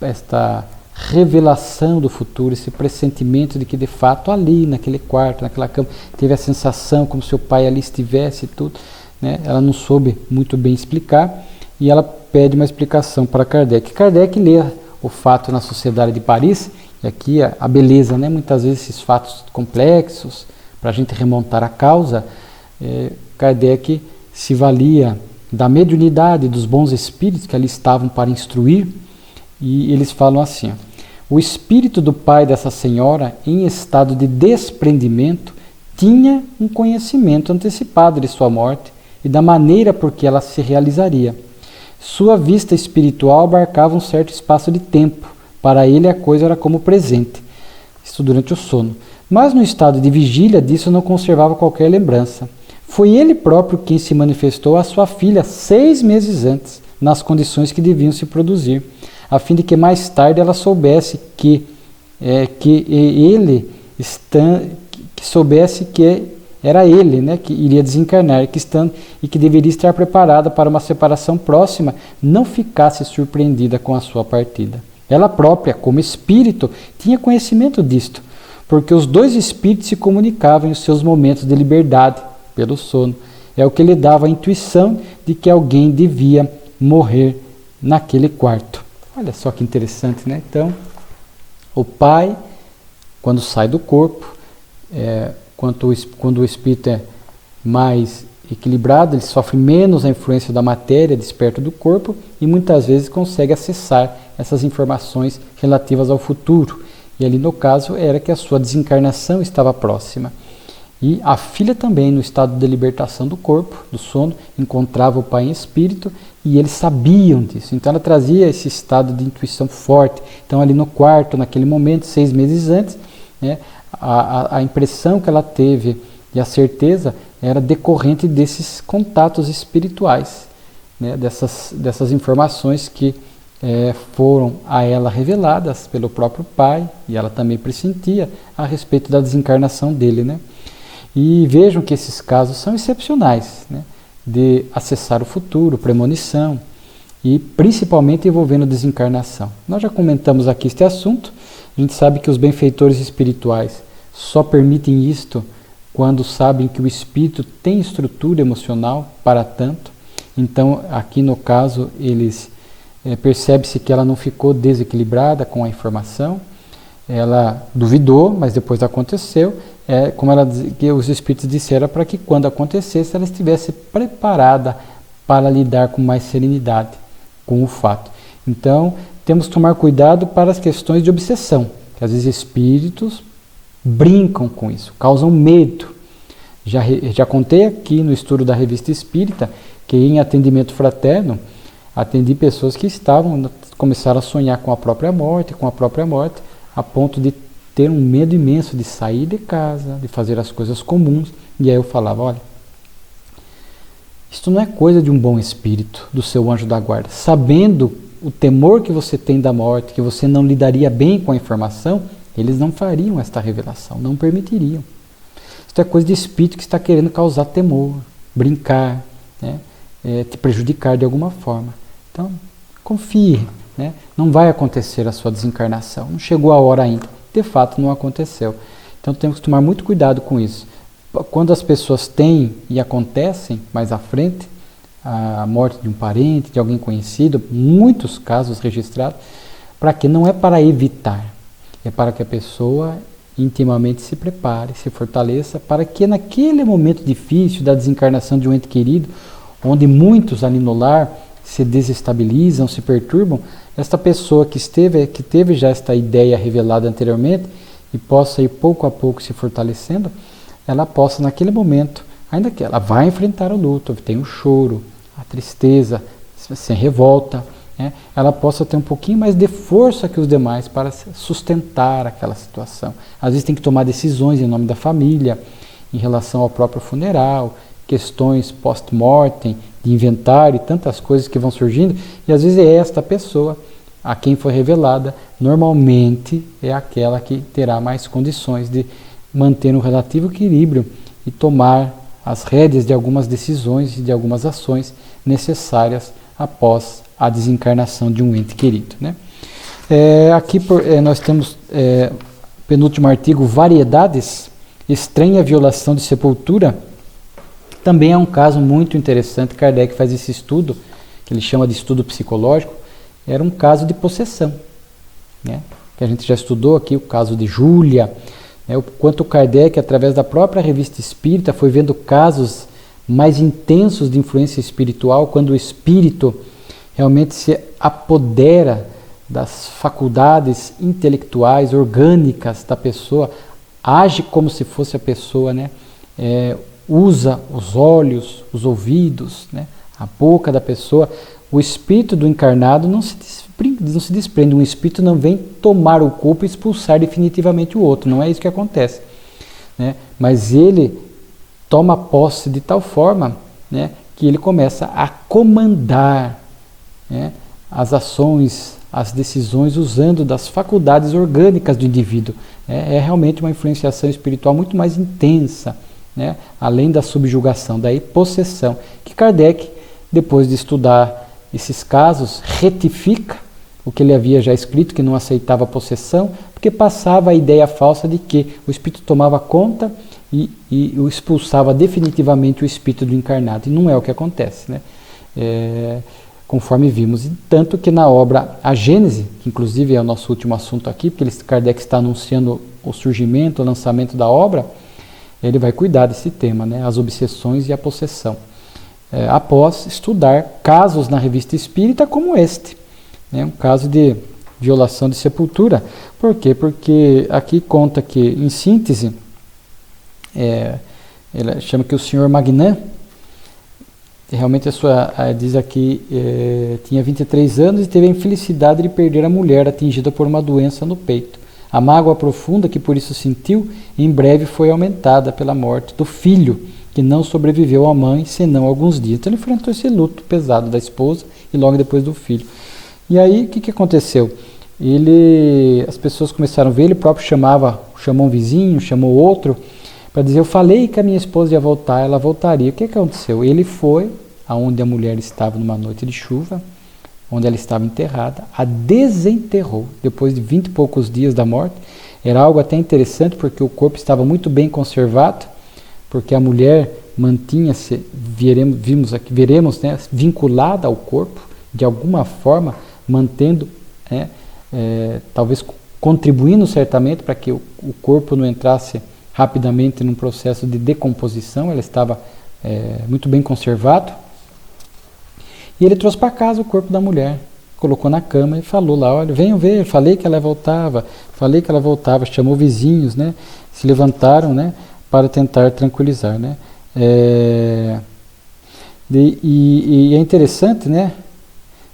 esta revelação do futuro, esse pressentimento de que de fato ali, naquele quarto, naquela cama, teve a sensação como se o pai ali estivesse e tudo, né? Ela não soube muito bem explicar, e ela pede uma explicação para Kardec. Kardec lê o fato na Sociedade de Paris, e aqui a beleza, né? Muitas vezes esses fatos complexos, para a gente remontar a causa, Kardec se valia da mediunidade dos bons espíritos que ali estavam para instruir, e eles falam assim: o espírito do pai dessa senhora, em estado de desprendimento, tinha um conhecimento antecipado de sua morte e da maneira por que ela se realizaria. Sua vista espiritual abarcava um certo espaço de tempo. Para ele a coisa era como presente, isso durante o sono. Mas no estado de vigília disso não conservava qualquer lembrança. Foi ele próprio quem se manifestou à sua filha 6 meses antes, nas condições que deviam se produzir, a fim de que mais tarde ela soubesse que era ele, né, que iria desencarnar e que deveria estar preparada para uma separação próxima, não ficasse surpreendida com a sua partida. Ela própria, como espírito, tinha conhecimento disto, porque os 2 espíritos se comunicavam em seus momentos de liberdade, pelo sono. É o que lhe dava a intuição de que alguém devia morrer naquele quarto. Olha só que interessante, né? Então, o pai, quando sai do corpo, quando o espírito é mais equilibrado, ele sofre menos a influência da matéria desperta do corpo e muitas vezes consegue acessar essas informações relativas ao futuro. E ali no caso era que a sua desencarnação estava próxima. E a filha também, no estado de libertação do corpo, do sono, encontrava o pai em espírito e eles sabiam disso. Então ela trazia esse estado de intuição forte. Então ali no quarto, naquele momento, 6 meses antes, né, a impressão que ela teve e a certeza era decorrente desses contatos espirituais, né, dessas informações que foram a ela reveladas pelo próprio pai, e ela também pressentia a respeito da desencarnação dele, né? E vejam que esses casos são excepcionais, né, de acessar o futuro, premonição, e principalmente envolvendo desencarnação. Nós já comentamos aqui este assunto. A gente sabe que os benfeitores espirituais só permitem isto quando sabem que o espírito tem estrutura emocional para tanto. Então, aqui no caso, percebe-se que ela não ficou desequilibrada com a informação. Ela duvidou, mas depois aconteceu. Como que os espíritos disseram, para que quando acontecesse ela estivesse preparada para lidar com mais serenidade com o fato. Então, temos que tomar cuidado para as questões de obsessão, que às vezes espíritos brincam com isso, causam medo. Já contei aqui no estudo da Revista Espírita que em atendimento fraterno atendi pessoas que começaram a sonhar com a própria morte, a ponto de ter um medo imenso de sair de casa, de fazer as coisas comuns. E aí eu falava, olha, isto não é coisa de um bom espírito, do seu anjo da guarda. Sabendo o temor que você tem da morte, que você não lidaria bem com a informação, eles não fariam esta revelação, não permitiriam. Isto é coisa de espírito que está querendo causar temor, brincar, né, te prejudicar de alguma forma. Então, confie, né, não vai acontecer a sua desencarnação, não chegou a hora ainda. De fato, não aconteceu. Então, temos que tomar muito cuidado com isso. Quando as pessoas têm e acontecem mais à frente, a morte de um parente, de alguém conhecido, muitos casos registrados, para que não é para evitar, é para que a pessoa intimamente se prepare, se fortaleça, para que naquele momento difícil da desencarnação de um ente querido, onde muitos ali no lar se desestabilizam, se perturbam, esta pessoa que teve já esta ideia revelada anteriormente e possa ir pouco a pouco se fortalecendo, ela possa naquele momento, ainda que ela vai enfrentar o luto, tem o choro, a tristeza, sem revolta, né, ela possa ter um pouquinho mais de força que os demais para sustentar aquela situação. Às vezes tem que tomar decisões em nome da família, em relação ao próprio funeral, questões post-mortem, de inventário e tantas coisas que vão surgindo, e às vezes é esta pessoa a quem foi revelada, normalmente é aquela que terá mais condições de manter um relativo equilíbrio e tomar as rédeas de algumas decisões e de algumas ações necessárias após a desencarnação de um ente querido, né? Aqui nós temos penúltimo artigo, variedades, estranha violação de sepultura. Também é um caso muito interessante. Kardec faz esse estudo, que ele chama de estudo psicológico. Era um caso de possessão, né? Que a gente já estudou aqui, o caso de Júlia, né? O quanto Kardec, através da própria Revista Espírita, foi vendo casos mais intensos de influência espiritual, quando o espírito realmente se apodera das faculdades intelectuais, orgânicas da pessoa, age como se fosse a pessoa, né? Usa os olhos, os ouvidos, né? A boca da pessoa. O espírito do encarnado não se desprende, um espírito não vem tomar o corpo e expulsar definitivamente o outro, não é isso que acontece, né? Mas ele toma posse de tal forma, né, que ele começa a comandar, né, as ações, as decisões, usando das faculdades orgânicas do indivíduo. É realmente uma influenciação espiritual muito mais intensa, né, além da subjugação, da possessão, que Kardec, depois de estudar esses casos, retifica o que ele havia já escrito, que não aceitava a possessão, porque passava a ideia falsa de que o espírito tomava conta e o expulsava definitivamente o espírito do encarnado. E não é o que acontece, né? Conforme vimos. E tanto que na obra A Gênese, que inclusive é o nosso último assunto aqui, porque Kardec está anunciando o surgimento, o lançamento da obra, ele vai cuidar desse tema, né? As obsessões e a possessão. Após estudar casos na Revista Espírita como este, né? Um caso de violação de sepultura. Por quê? Porque aqui conta que, em síntese, ele chama que o senhor Magnan, realmente diz aqui, tinha 23 anos e teve a infelicidade de perder a mulher atingida por uma doença no peito. A mágoa profunda que por isso sentiu, em breve foi aumentada pela morte do filho, que não sobreviveu à mãe senão alguns dias. Então ele enfrentou esse luto pesado da esposa e logo depois do filho. E aí, o que aconteceu? As pessoas começaram a ver, ele próprio chamou um vizinho, chamou outro, para dizer, eu falei que a minha esposa ia voltar, ela voltaria. O que aconteceu? Ele foi aonde a mulher estava numa noite de chuva, onde ela estava enterrada, a desenterrou, depois de 20 e poucos dias da morte. Era algo até interessante, porque o corpo estava muito bem conservado, porque a mulher mantinha-se, veremos, né, vinculada ao corpo, de alguma forma, mantendo, talvez contribuindo certamente para que o corpo não entrasse rapidamente num processo de decomposição. Ela estava muito bem conservado. E ele trouxe para casa o corpo da mulher, colocou na cama e falou lá, olha, venham ver, falei que ela voltava, chamou vizinhos, né, se levantaram, né, para tentar tranquilizar, né. E é interessante, né,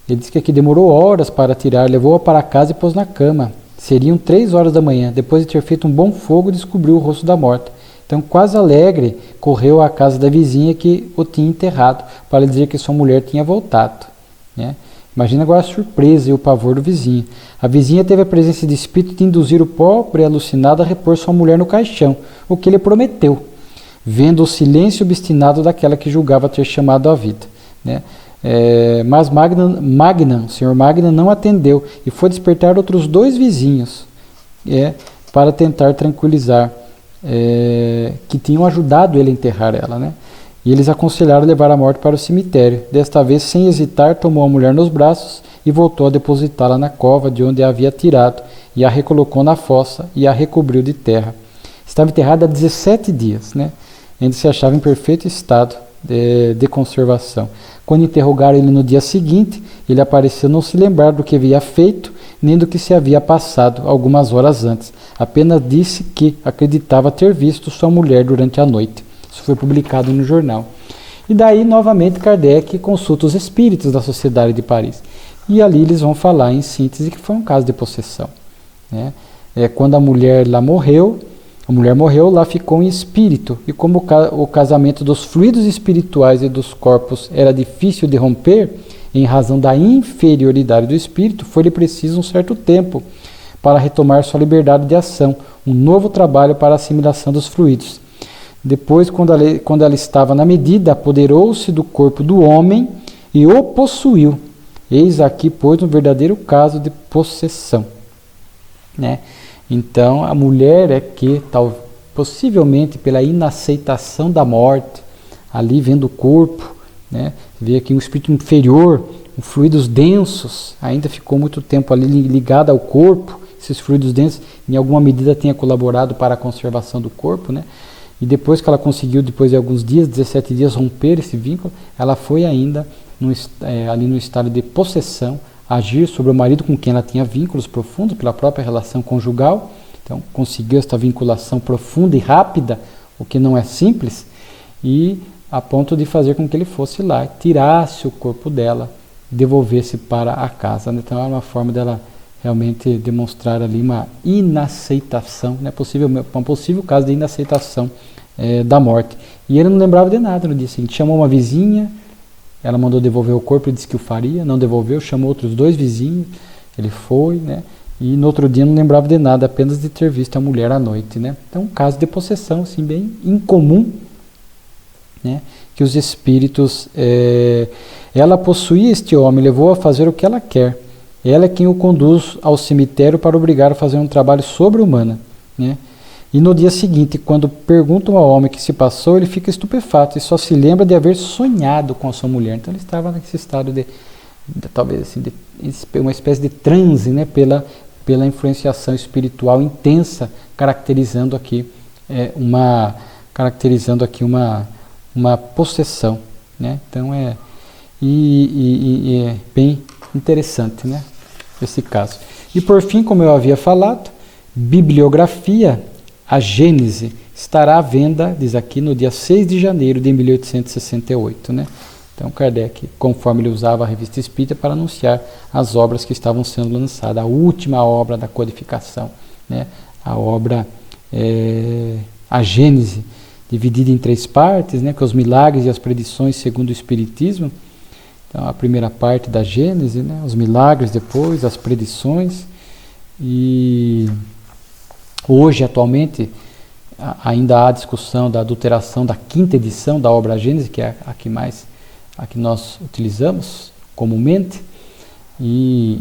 ele disse que aqui demorou horas para tirar, levou-a para casa e pôs na cama. Seriam 3 horas da manhã, depois de ter feito um bom fogo, descobriu o rosto da morta. Então, quase alegre, correu à casa da vizinha que o tinha enterrado, para dizer que sua mulher tinha voltado, né? Imagina agora a surpresa e o pavor do vizinho. A vizinha teve a presença de espírito de induzir o pobre alucinado a repor sua mulher no caixão, o que ele prometeu, vendo o silêncio obstinado daquela que julgava ter chamado à vida, né? Mas o senhor Magnan não atendeu e foi despertar outros 2 vizinhos para tentar tranquilizar, que tinham ajudado ele a enterrar ela, né? E eles aconselharam levar a morte para o cemitério. Desta vez, sem hesitar, tomou a mulher nos braços e voltou a depositá-la na cova de onde a havia tirado, e a recolocou na fossa e a recobriu de terra. Estava enterrada há 17 dias, né? Ainda se achava em perfeito estado de conservação. Quando interrogaram ele no dia seguinte, ele apareceu não se lembrar do que havia feito, nem do que se havia passado algumas horas antes. Apenas disse que acreditava ter visto sua mulher durante a noite. Isso foi publicado no jornal. E daí, novamente, Kardec consulta os espíritos da Sociedade de Paris. E ali eles vão falar, em síntese, que foi um caso de possessão, né? Quando a mulher morreu, lá ficou em espírito, e como o casamento dos fluidos espirituais e dos corpos era difícil de romper, em razão da inferioridade do espírito, foi-lhe preciso um certo tempo para retomar sua liberdade de ação, um novo trabalho para a assimilação dos fluidos. Depois, quando ela estava na medida, apoderou-se do corpo do homem e o possuiu. Eis aqui, pois, um verdadeiro caso de possessão, né? Então, a mulher que, possivelmente pela inaceitação da morte, ali vendo o corpo, né, vê aqui um espírito inferior, fluidos densos, ainda ficou muito tempo ali ligado ao corpo. Esses fluidos densos, em alguma medida, tenha colaborado para a conservação do corpo, né? E depois que ela conseguiu, depois de alguns dias, 17 dias, romper esse vínculo, ela foi ainda ali no estado de possessão, agir sobre o marido com quem ela tinha vínculos profundos pela própria relação conjugal. Então conseguiu esta vinculação profunda e rápida, o que não é simples, e a ponto de fazer com que ele fosse lá, tirasse o corpo dela, devolvesse para a casa, né? Então era uma forma dela realmente demonstrar ali uma inaceitação, né? Um possível caso de inaceitação da morte. E ele não lembrava de nada no dia seguinte. Chamou uma vizinha, ela mandou devolver o corpo e disse que o faria, não devolveu, chamou outros 2 vizinhos, ele foi, né? E no outro dia não lembrava de nada, apenas de ter visto a mulher à noite, né? Então, um caso de possessão, assim, bem incomum, né? Que os espíritos, ela possuía este homem, levou a fazer o que ela quer. Ela é quem o conduz ao cemitério para obrigar a fazer um trabalho sobre-humano, né? E no dia seguinte, quando perguntam ao homem o que se passou, ele fica estupefato e só se lembra de haver sonhado com a sua mulher. Então ele estava nesse estado de talvez assim, de uma espécie de transe, né, pela influenciação espiritual intensa, caracterizando aqui uma caracterizando aqui uma possessão, né? Então é bem interessante, né, esse caso. E por fim, como eu havia falado, bibliografia, a Gênese, estará à venda, diz aqui, no dia 6 de janeiro de 1868, né? Então Kardec, conforme ele usava a Revista Espírita para anunciar as obras que estavam sendo lançadas, a última obra da codificação, né? A obra, a Gênese, dividida em 3 partes, né? Que os milagres e as predições segundo o Espiritismo. Então, a primeira parte da Gênese, né? Os milagres, depois as predições. E hoje, atualmente, ainda há discussão da adulteração da 5ª edição da obra Gênese, que é a que nós utilizamos comumente, e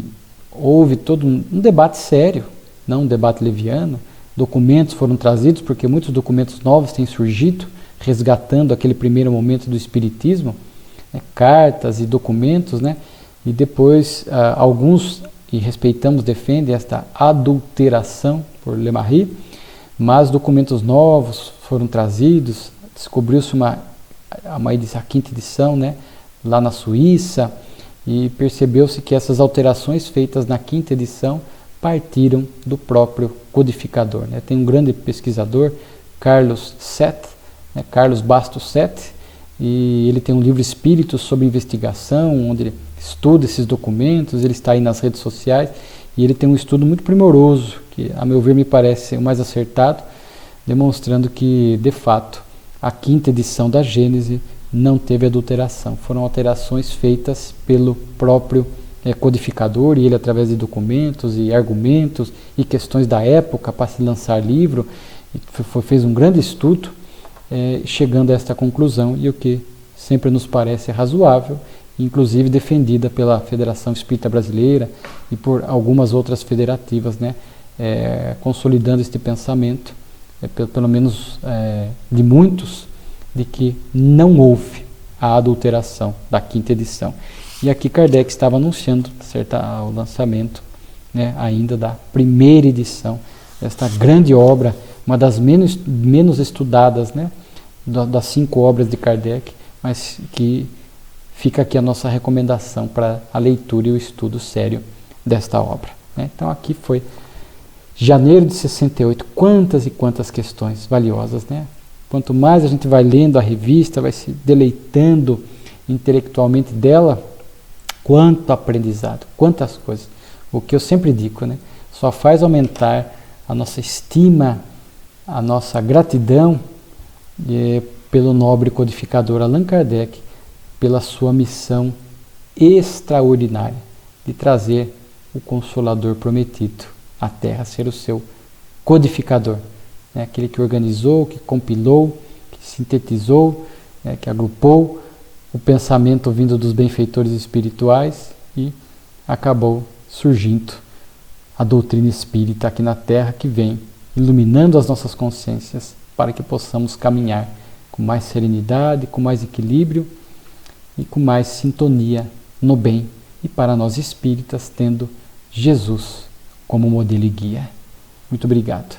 houve todo um debate sério, não um debate leviano. Documentos foram trazidos, porque muitos documentos novos têm surgido, resgatando aquele primeiro momento do Espiritismo, né, cartas e documentos, né, e depois alguns, e respeitamos, defendem esta adulteração por Le Marie, mas documentos novos foram trazidos, descobriu-se a 5ª edição, né, lá na Suíça, e percebeu-se que essas alterações feitas na 5ª edição partiram do próprio codificador, né. Tem um grande pesquisador, Carlos Sete, né, Carlos Bastos Sete, e ele tem um livro Espíritos sobre Investigação, onde ele estuda esses documentos, ele está aí nas redes sociais, e ele tem um estudo muito primoroso, que a meu ver me parece ser o mais acertado, demonstrando que, de fato, a 5ª edição da Gênese não teve adulteração. Foram alterações feitas pelo próprio codificador, e ele, através de documentos e argumentos e questões da época para se lançar livro, fez um grande estudo, chegando a esta conclusão, e o que sempre nos parece razoável, inclusive defendida pela Federação Espírita Brasileira e por algumas outras federativas, né, consolidando este pensamento, pelo menos de muitos, de que não houve a adulteração da 5ª edição. E aqui Kardec estava anunciando o lançamento, né, ainda da 1ª edição, desta grande obra, uma das menos estudadas, né, das 5 obras de Kardec, mas que fica aqui a nossa recomendação para a leitura e o estudo sério desta obra, né? Então aqui foi janeiro de 68, quantas e quantas questões valiosas, né? Quanto mais a gente vai lendo a revista, vai se deleitando intelectualmente dela, quanto aprendizado, quantas coisas. O que eu sempre digo, né? Só faz aumentar a nossa estima, a nossa gratidão pelo nobre codificador Allan Kardec, pela sua missão extraordinária de trazer o Consolador prometido à Terra, ser o seu codificador, né? Aquele que organizou, que compilou, que sintetizou, né? Que agrupou o pensamento vindo dos benfeitores espirituais e acabou surgindo a doutrina espírita aqui na Terra, que vem iluminando as nossas consciências para que possamos caminhar com mais serenidade, com mais equilíbrio e com mais sintonia no bem, e para nós espíritas tendo Jesus como modelo e guia. Muito obrigado.